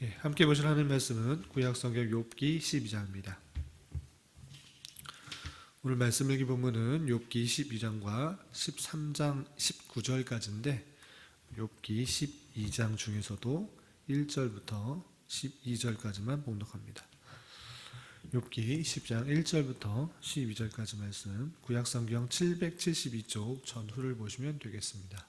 예, 함께 보실 하나님 말씀은 구약성경 욥기 12장입니다. 오늘 말씀 읽기 본문은 욥기 12장과 13장 19절까지인데 욥기 12장 중에서도 1절부터 12절까지만 봉독합니다. 욥기 10장 1절부터 12절까지 말씀, 구약성경 772쪽 전후를 보시면 되겠습니다.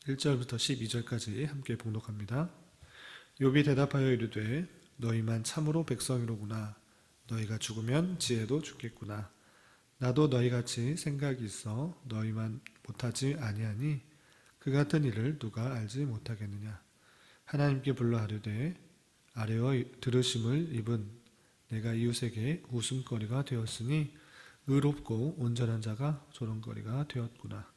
1절부터 12절까지 함께 봉독합니다. 욥이 대답하여 이르되 너희만 참으로 백성이로구나. 너희가 죽으면 지혜도 죽겠구나. 나도 너희같이 생각이 있어 너희만 못하지 아니하니 그 같은 일을 누가 알지 못하겠느냐. 하나님께 불러 아뢰되 아뢰어 들으심을 입은 내가 이웃에게 웃음거리가 되었으니 의롭고 온전한 자가 조롱거리가 되었구나.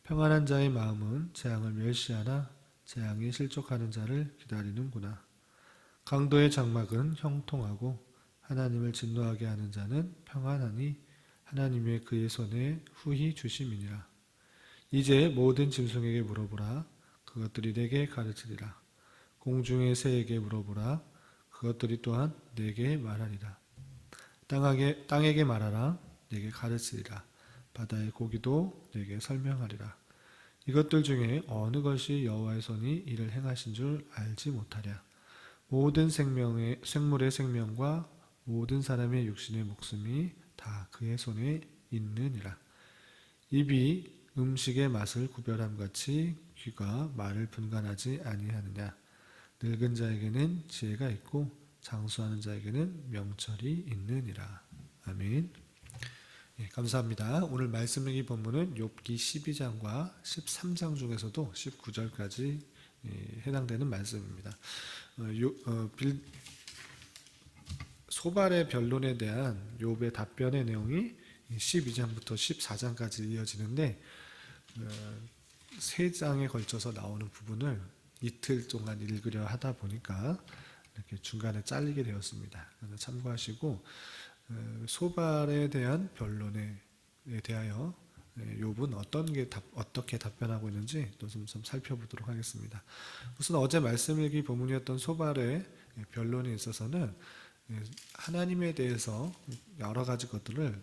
평안한 자의 마음은 재앙을 멸시하나 재앙이 실족하는 자를 기다리는구나. 강도의 장막은 형통하고 하나님을 진노하게 하는 자는 평안하니 하나님의 그의 손에 후히 주심이니라. 이제 모든 짐승에게 물어보라. 그것들이 내게 가르치리라. 공중의 새에게 물어보라. 그것들이 또한 내게 말하리라. 땅에게 말하라. 내게 가르치리라. 바다의 고기도 내게 설명하리라. 이것들 중에 어느 것이 여호와의 손이 이를 행하신 줄 알지 못하랴. 모든 생물의 생명과 모든 사람의 육신의 목숨이 다 그의 손에 있느니라. 입이 음식의 맛을 구별함 같이 귀가 말을 분간하지 아니하느냐. 늙은 자에게는 지혜가 있고 장수하는 자에게는 명철이 있느니라. 아멘. 예, 감사합니다. 오늘 말씀 읽기 본문은 욥기 12장과 13장 중에서도 19절까지 해당되는 말씀입니다. 소발의 변론에 대한 욥의 답변의 내용이 12장부터 14장까지 이어지는데 세 장에 걸쳐서 나오는 부분을 이틀 동안 읽으려 하다 보니까 이렇게 중간에 잘리게 되었습니다. 참고하시고 소발에 대한 변론에 대하여 욥은 어떻게 답변하고 있는지 또 좀 살펴보도록 하겠습니다. 우선 어제 말씀 읽기 본문이었던 소발의 변론에 있어서는 하나님에 대해서 여러 가지 것들을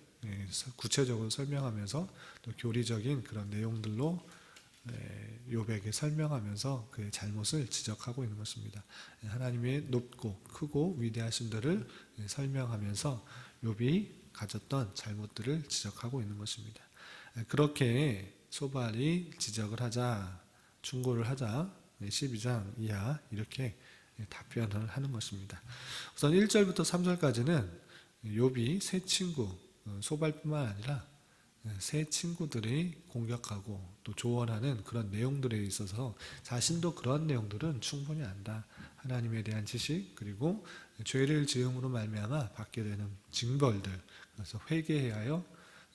구체적으로 설명하면서 또 교리적인 그런 내용들로 욥에게 설명하면서 그의 잘못을 지적하고 있는 것입니다. 하나님의 높고 크고 위대하심들을 설명하면서 욥이 가졌던 잘못들을 지적하고 있는 것입니다. 그렇게 소발이 지적을 하자, 충고를 하자 12장 이하 이렇게 답변을 하는 것입니다. 우선 1절부터 3절까지는 욥이 세 친구, 소발뿐만 아니라 세 친구들이 공격하고 또 조언하는 그런 내용들에 있어서 자신도 그런 내용들은 충분히 안다. 하나님에 대한 지식 그리고 죄를 지음으로 말미암아 받게 되는 징벌들, 그래서 회개해야 하여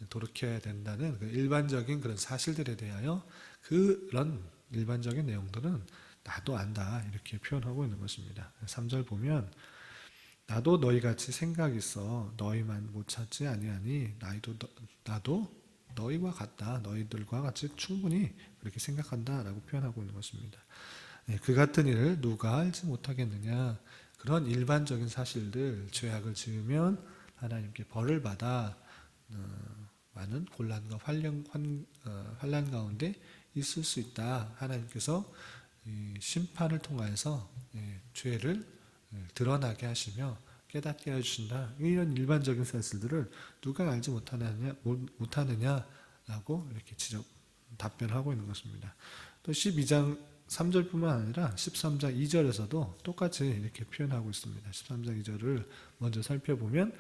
돌이켜야 된다는 그 일반적인 그런 사실들에 대하여 그런 일반적인 내용들은 나도 안다 이렇게 표현하고 있는 것입니다. 3절 보면 나도 너희같이 생각이 있어 너희만 못 찾지 아니하니 나도 너희와 같다. 너희들과 같이 충분히 그렇게 생각한다라고 표현하고 있는 것입니다. 그 같은 일을 누가 알지 못하겠느냐. 그런 일반적인 사실들, 죄악을 지으면 하나님께 벌을 받아 많은 곤란과 환난 가운데 있을 수 있다. 하나님께서 심판을 통해서 죄를 드러나게 하시며 깨닫게 해주신다. 이런 일반적인 사실들을 누가 알지 못하느냐라고 이렇게 답변하고 있는 것입니다. 또 12장 3절뿐만 아니라 13장 2절에서도 똑같이 이렇게 표현하고 있습니다. 13장 2절을 먼저 살펴보면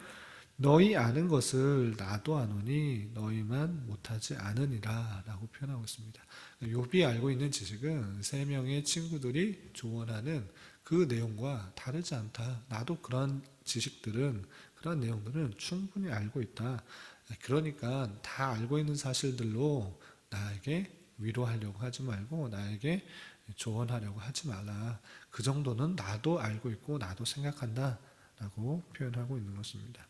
너희 아는 것을 나도 아노니 너희만 못하지 않으니라 라고 표현하고 있습니다. 욥이 알고 있는 지식은 세 명의 친구들이 조언하는 그 내용과 다르지 않다. 나도 그런 지식들은 그런 내용들은 충분히 알고 있다. 그러니까 다 알고 있는 사실들로 나에게 위로하려고 하지 말고 나에게 조언하려고 하지 말라. 그 정도는 나도 알고 있고 나도 생각한다 라고 표현하고 있는 것입니다.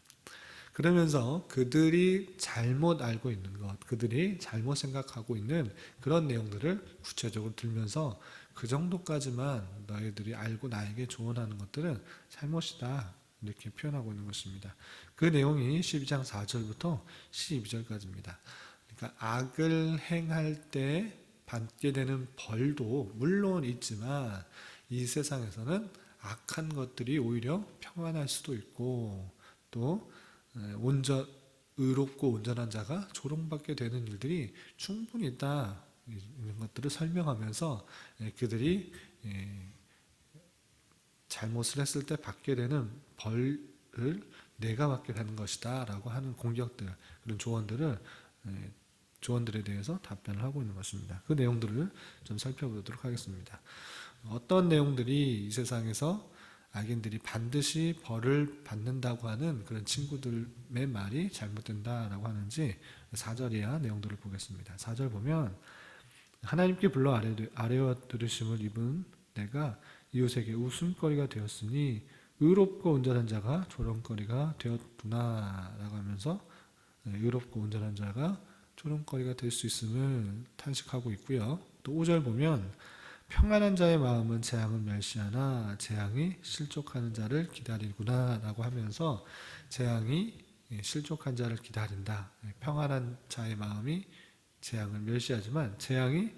그러면서 그들이 잘못 알고 있는 것, 그들이 잘못 생각하고 있는 그런 내용들을 구체적으로 들면서 그 정도까지만 너희들이 알고 나에게 조언하는 것들은 잘못이다. 이렇게 표현하고 있는 것입니다. 그 내용이 12장 4절부터 12절까지입니다. 그러니까 악을 행할 때 받게 되는 벌도 물론 있지만 이 세상에서는 악한 것들이 오히려 평안할 수도 있고 또 의롭고 온전한 자가 조롱받게 되는 일들이 충분히 있다. 이런 것들을 설명하면서 그들이 잘못을 했을 때 받게 되는 벌을 내가 받게 되는 것이다 라고 하는 공격들, 그런 조언들에 대해서 답변을 하고 있는 것입니다. 그 내용들을 좀 살펴보도록 하겠습니다. 어떤 내용들이 이 세상에서 악인들이 반드시 벌을 받는다고 하는 그런 친구들의 말이 잘못된다라고 하는지 4절 이하 내용들을 보겠습니다. 4절 보면 하나님께 불러 아뢰어 들으심을 입은 내가 이웃에게 웃음거리가 되었으니 의롭고 온전한 자가 조롱거리가 되었구나 라고 하면서 의롭고 온전한 자가 조롱거리가 될 수 있음을 탄식하고 있고요. 또 5절 보면 평안한 자의 마음은 재앙을 멸시하나 재앙이 실족하는 자를 기다리구나 라고 하면서 재앙이 실족한 자를 기다린다. 평안한 자의 마음이 재앙을 멸시하지만 재앙이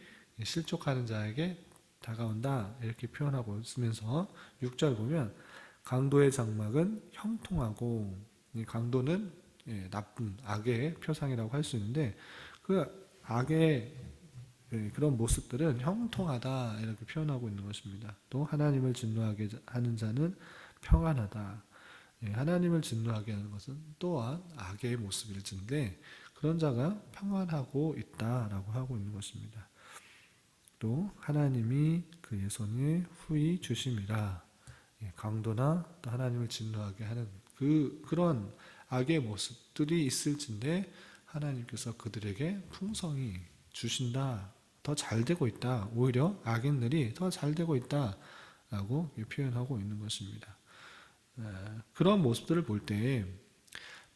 실족하는 자에게 다가온다. 이렇게 표현하고 있으면서 6절 보면 강도의 장막은 형통하고, 이 강도는 나쁜 악의 표상이라고 할 수 있는데 그 악의 그런 모습들은 형통하다 이렇게 표현하고 있는 것입니다. 또 하나님을 진노하게 하는 자는 평안하다. 하나님을 진노하게 하는 것은 또한 악의 모습일진데 그런 자가 평안하고 있다라고 하고 있는 것입니다. 또 하나님이 그의 손에 후히 주심이라. 강도나 또 하나님을 진노하게 하는 그런 악의 모습들이 있을진데 하나님께서 그들에게 풍성히 주신다. 더 잘 되고 있다. 오히려 악인들이 더 잘 되고 있다라고 표현하고 있는 것입니다. 그런 모습들을 볼 때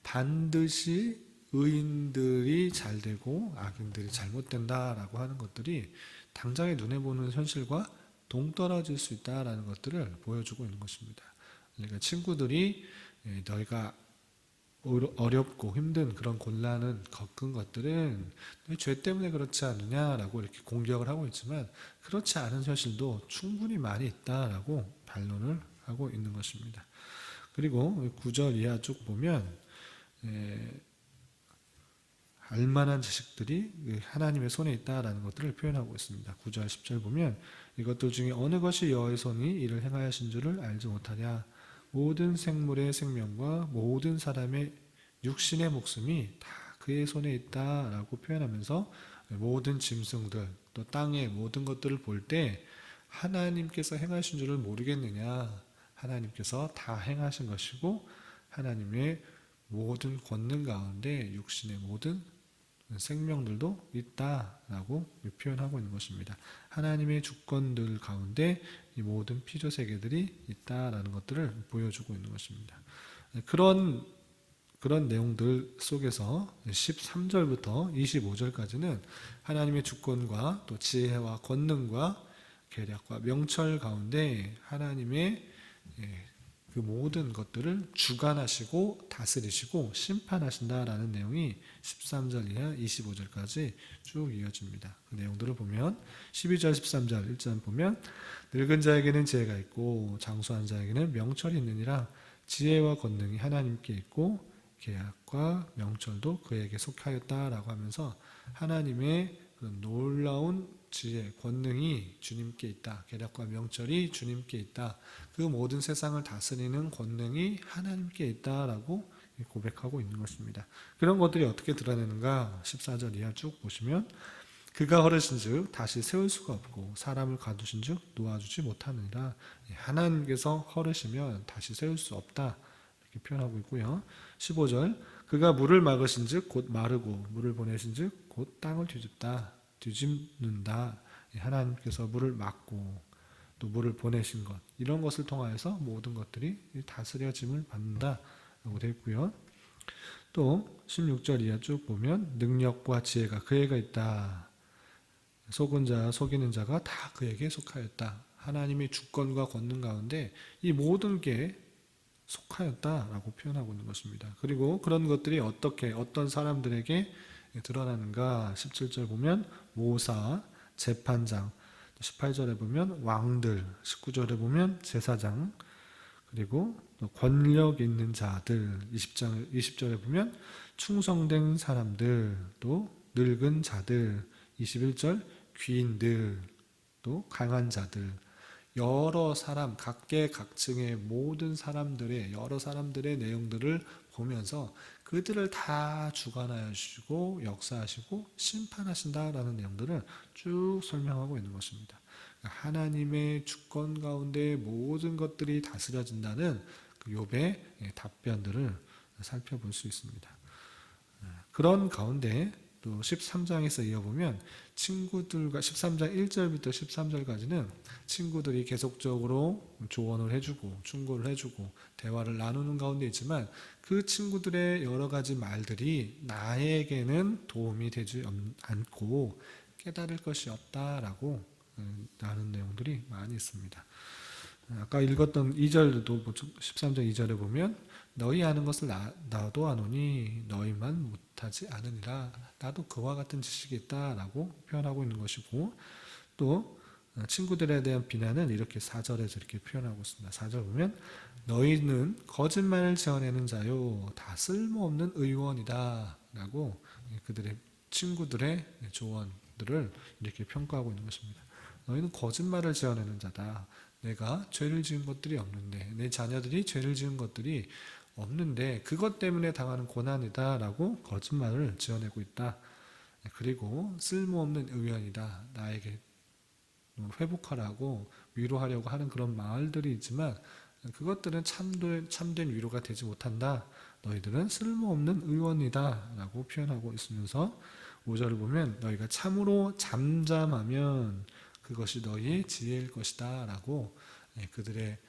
반드시 의인들이 잘 되고 악인들이 잘못된다라고 하는 것들이 당장의 눈에 보는 현실과 동떨어질 수 있다라는 것들을 보여주고 있는 것입니다. 그러니까 친구들이 너희가 어렵고 힘든 그런 곤란을 겪은 것들은 죄 때문에 그렇지 않느냐라고 이렇게 공격을 하고 있지만 그렇지 않은 현실도 충분히 많이 있다라고 반론을 하고 있는 것입니다. 그리고 9절 이하 쭉 보면 알만한 지식들이 하나님의 손에 있다라는 것들을 표현하고 있습니다. 9절 10절 보면 이것들 중에 어느 것이 여호와의 손이 이를 행하신 줄을 알지 못하냐. 모든 생물의 생명과 모든 사람의 육신의 목숨이 다 그의 손에 있다라고 표현하면서 모든 짐승들 또 땅의 모든 것들을 볼 때 하나님께서 행하신 줄을 모르겠느냐. 하나님께서 다 행하신 것이고 하나님의 모든 권능 가운데 육신의 모든 생명들도 있다라고 표현하고 있는 것입니다. 하나님의 주권들 가운데 이 모든 피조세계들이 있다라는 것들을 보여주고 있는 것입니다. 그런 내용들 속에서 13절부터 25절까지는 하나님의 주권과 또 지혜와 권능과 계략과 명철 가운데 하나님의 그 모든 것들을 주관하시고 다스리시고 심판하신다라는 내용이 13절 이하 25절까지 쭉 이어집니다. 그 내용들을 보면 12절 13절 1절 보면 늙은 자에게는 지혜가 있고 장수한 자에게는 명철이 있느니라. 지혜와 권능이 하나님께 있고 계약과 명철도 그에게 속하였다라고 하면서 하나님의 놀라운 지혜, 권능이 주님께 있다. 계략과 명철이 주님께 있다. 그 모든 세상을 다스리는 권능이 하나님께 있다라고 고백하고 있는 것입니다. 그런 것들이 어떻게 드러내는가? 14절 이하 쭉 보시면 그가 허르신즉 다시 세울 수가 없고 사람을 가두신즉 놓아주지 못하느니라. 하나님께서 허르시면 다시 세울 수 없다. 이렇게 표현하고 있고요. 15절 그가 물을 막으신즉 곧 마르고 물을 보내신즉 곧 땅을 뒤집는다. 하나님께서 물을 막고 또 물을 보내신 것 이런 것을 통하여서 모든 것들이 다스려짐을 받는다라고 되어 있고요. 또 16절 이하 쭉 보면 능력과 지혜가 그에게 있다. 속은 자, 속이는 자가 다 그에게 속하였다. 하나님의 주권과 권능 가운데 이 모든 게 속하였다라고 표현하고 있는 것입니다. 그리고 그런 것들이 어떻게 어떤 사람들에게 드러나는가 17절 보면 모사, 재판장, 18절에 보면 왕들, 19절에 보면 제사장, 그리고 또 권력 있는 자들, 20절에 보면 충성된 사람들, 또 늙은 자들, 21절 귀인들, 또 강한 자들, 여러 사람, 각계각층의 모든 사람들의 여러 사람들의 내용들을 보면서 그들을 다 주관하여 주시고 역사하시고 심판하신다라는 내용들을 쭉 설명하고 있는 것입니다. 하나님의 주권 가운데 모든 것들이 다스려진다는 그 욥의 답변들을 살펴볼 수 있습니다. 그런 가운데 또 13장에서 이어보면 친구들과 13장 1절부터 13절까지는 친구들이 계속적으로 조언을 해주고 충고를 해주고 대화를 나누는 가운데 있지만 그 친구들의 여러 가지 말들이 나에게는 도움이 되지 않고 깨달을 것이 없다라고 나는 내용들이 많이 있습니다. 아까 읽었던 2절도 13장 2절에 보면 너희 아는 것을 나도 아노니 너희만 못하지 않으니라. 나도 그와 같은 지식이 있다라고 표현하고 있는 것이고 또 친구들에 대한 비난은 이렇게 4절에서 이렇게 표현하고 있습니다. 4절 보면 너희는 거짓말을 지어내는 자요 다 쓸모없는 의원이다 라고 그들의 친구들의 조언들을 이렇게 평가하고 있는 것입니다. 너희는 거짓말을 지어내는 자다. 내가 죄를 지은 것들이 없는데 내 자녀들이 죄를 지은 것들이 없는데 그것 때문에 당하는 고난이다 라고 거짓말을 지어내고 있다. 그리고 쓸모없는 의견이다. 나에게 회복하라고 위로하려고 하는 그런 말들이 있지만 그것들은 참된 위로가 되지 못한다. 너희들은 쓸모없는 의원이다 라고 표현하고 있으면서 5절을 보면 너희가 참으로 잠잠하면 그것이 너희의 지혜일 것이다 라고 그들의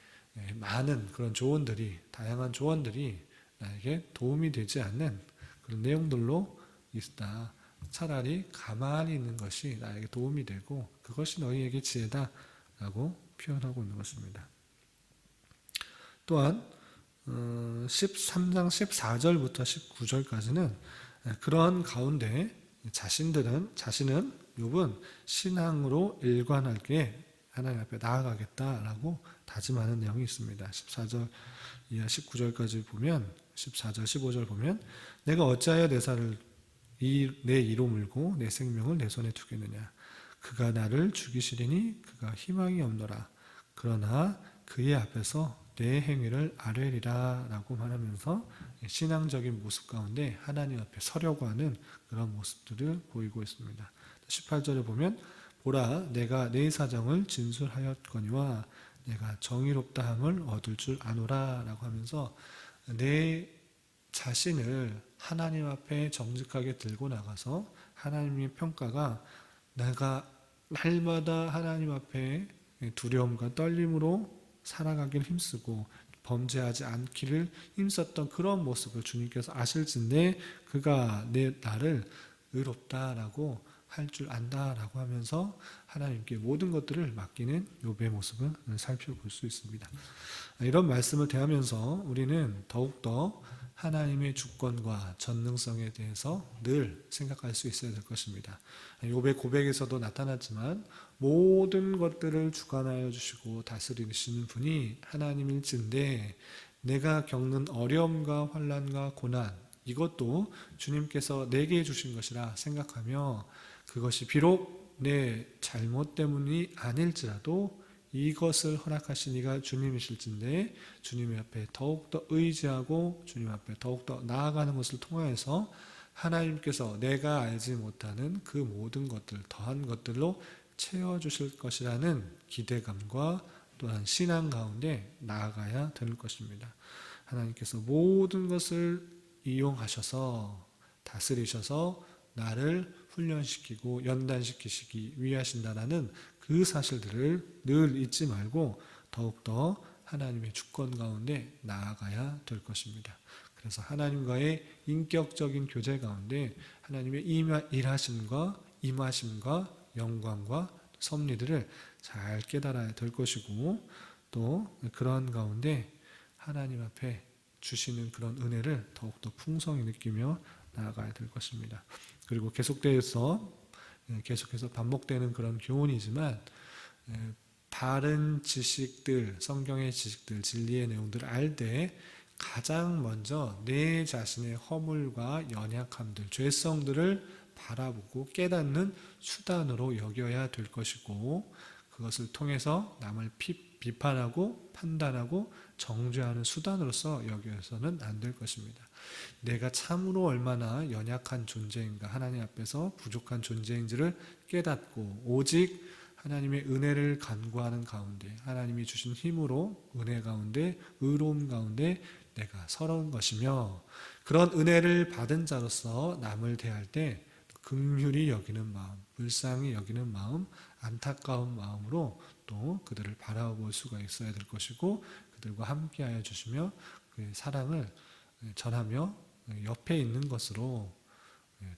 많은 그런 조언들이 다양한 조언들이 나에게 도움이 되지 않는 그런 내용들로 있다. 차라리 가만히 있는 것이 나에게 도움이 되고 그것이 너희에게 지혜다 라고 표현하고 있는 것입니다. 또한 13장 14절부터 19절까지는 그런 가운데 자신은 욥은 신앙으로 일관하게 하나님 앞에 나아가겠다라고 다짐하는 내용이 있습니다. 14절 이하 19절까지 보면 14절 15절 보면 내가 어찌하여 내 이로 물고 내 생명을 내 손에 두겠느냐. 그가 나를 죽이시리니 그가 희망이 없노라. 그러나 그의 앞에서 내 행위를 아뢰리라 라고 말하면서 신앙적인 모습 가운데 하나님 앞에 서려고 하는 그런 모습들을 보이고 있습니다. 18절에 보면 보라 내가 내 사정을 진술하였거니와 내가 정의롭다함을 얻을 줄 아노라 라고 하면서 내 자신을 하나님 앞에 정직하게 들고 나가서 하나님의 평가가 내가 날마다 하나님 앞에 두려움과 떨림으로 살아가길 힘쓰고 범죄하지 않기를 힘썼던 그런 모습을 주님께서 아실진데 그가 나를 의롭다라고 할 줄 안다라고 하면서 하나님께 모든 것들을 맡기는 욥의 모습을 살펴볼 수 있습니다. 이런 말씀을 대하면서 우리는 더욱더 하나님의 주권과 전능성에 대해서 늘 생각할 수 있어야 될 것입니다. 욥의 고백에서도 나타났지만 모든 것들을 주관하여 주시고 다스리시는 분이 하나님일진데 내가 겪는 어려움과 환난과 고난 이것도 주님께서 내게 주신 것이라 생각하며 그것이 비록 내 잘못 때문이 아닐지라도 이것을 허락하신 이가 주님이실진데 주님 앞에 더욱더 의지하고 주님 앞에 더욱더 나아가는 것을 통하여서 하나님께서 내가 알지 못하는 그 모든 것들 더한 것들로 채워주실 것이라는 기대감과 또한 신앙 가운데 나아가야 될 것입니다. 하나님께서 모든 것을 이용하셔서 다스리셔서 나를 훈련시키고 연단시키시기 위하신다라는 그 사실들을 늘 잊지 말고 더욱더 하나님의 주권 가운데 나아가야 될 것입니다. 그래서 하나님과의 인격적인 교제 가운데 하나님의 일하심과 임하심과 영광과 섭리들을 잘 깨달아야 될 것이고, 또 그런 가운데 하나님 앞에 주시는 그런 은혜를 더욱더 풍성히 느끼며 나아가야 될 것입니다. 그리고 계속해서 반복되는 그런 교훈이지만, 바른 지식들, 성경의 지식들, 진리의 내용들을 알 때 가장 먼저 내 자신의 허물과 연약함들, 죄성들을 바라보고 깨닫는 수단으로 여겨야 될 것이고, 그것을 통해서 남을 비판하고 판단하고 정죄하는 수단으로서 여겨서는 안 될 것입니다. 내가 참으로 얼마나 연약한 존재인가, 하나님 앞에서 부족한 존재인지를 깨닫고 오직 하나님의 은혜를 간구하는 가운데, 하나님이 주신 힘으로 은혜 가운데, 의로움 가운데 내가 서러운 것이며, 그런 은혜를 받은 자로서 남을 대할 때 긍휼히 여기는 마음, 불쌍히 여기는 마음, 안타까운 마음으로 또 그들을 바라볼 수가 있어야 될 것이고, 그들과 함께하여 주시며 그의 사랑을 전하며 옆에 있는 것으로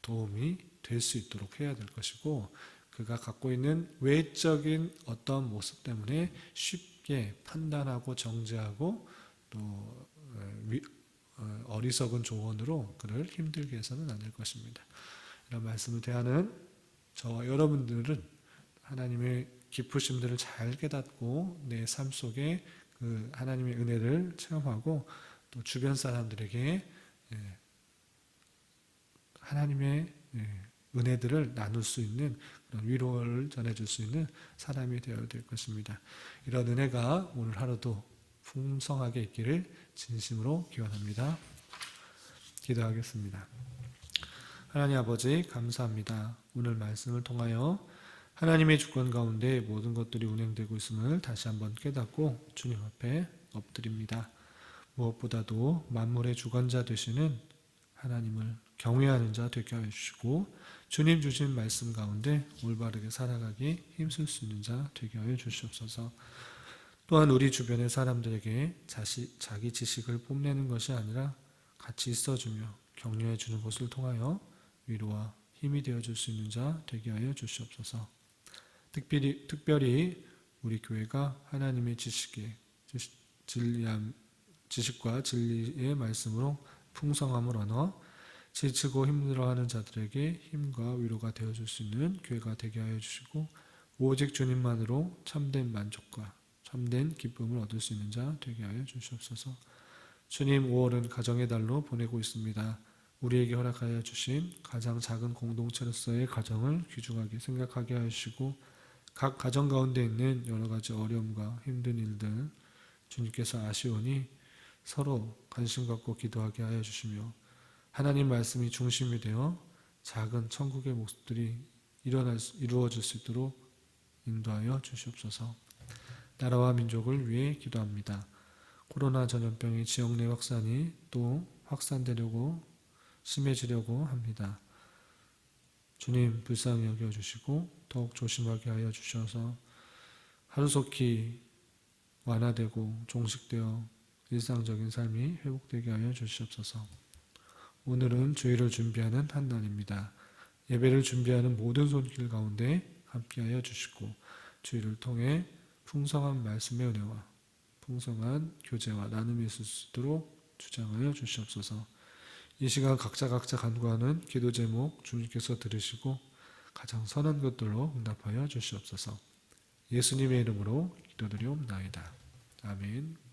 도움이 될 수 있도록 해야 될 것이고, 그가 갖고 있는 외적인 어떤 모습 때문에 쉽게 판단하고 정죄하고 또 어리석은 조언으로 그를 힘들게 해서는 안 될 것입니다. 이런 말씀을 대하는 저와 여러분들은 하나님의 기쁘심들을 잘 깨닫고 내 삶 속에 그 하나님의 은혜를 체험하고, 또 주변 사람들에게 하나님의 은혜들을 나눌 수 있는 그런 위로를 전해줄 수 있는 사람이 되어야 될 것입니다. 이런 은혜가 오늘 하루도 풍성하게 있기를 진심으로 기원합니다. 기도하겠습니다. 하나님 아버지, 감사합니다. 오늘 말씀을 통하여 하나님의 주권 가운데 모든 것들이 운행되고 있음을 다시 한번 깨닫고 주님 앞에 엎드립니다. 무엇보다도 만물의 주권자 되시는 하나님을 경외하는 자 되게 하여 주시고, 주님 주신 말씀 가운데 올바르게 살아가기 힘쓸 수 있는 자 되게 하여 주시옵소서. 또한 우리 주변의 사람들에게 자기 지식을 뽐내는 것이 아니라 같이 있어주며 격려해 주는 것을 통하여 위로와 힘이 되어줄 수 있는 자 되게 하여 주시옵소서. 특별히 우리 교회가 하나님의 지식과 진리의 말씀으로 풍성함을 얻어 지치고 힘들어하는 자들에게 힘과 위로가 되어줄 수 있는 교회가 되게 하여 주시고, 오직 주님만으로 참된 만족과 참된 기쁨을 얻을 수 있는 자 되게 하여 주시옵소서. 주님, 5월은 가정의 달로 보내고 있습니다. 우리에게 허락하여 주신 가장 작은 공동체로서의 가정을 귀중하게 생각하게 하시고, 각 가정 가운데 있는 여러 가지 어려움과 힘든 일들 주님께서 아시오니 서로 관심 갖고 기도하게 하여 주시며, 하나님 말씀이 중심이 되어 작은 천국의 모습들이 이루어질 수 있도록 인도하여 주시옵소서. 나라와 민족을 위해 기도합니다. 코로나 전염병의 지역 내 확산이 또 확산되려고 심해지려고 합니다. 주님, 불쌍히 여겨주시고 더욱 조심하게 하여 주셔서 하루속히 완화되고 종식되어 일상적인 삶이 회복되게 하여 주시옵소서. 오늘은 주일을 준비하는 한 날입니다. 예배를 준비하는 모든 손길 가운데 함께하여 주시고, 주일을 통해 풍성한 말씀의 은혜와 풍성한 교제와 나눔이 있을 수 있도록 주장하여 주시옵소서. 이 시간 각자 간구하는 기도 제목 주님께서 들으시고 가장 선한 것들로 응답하여 주시옵소서. 예수님의 이름으로 기도드리옵나이다. 아멘.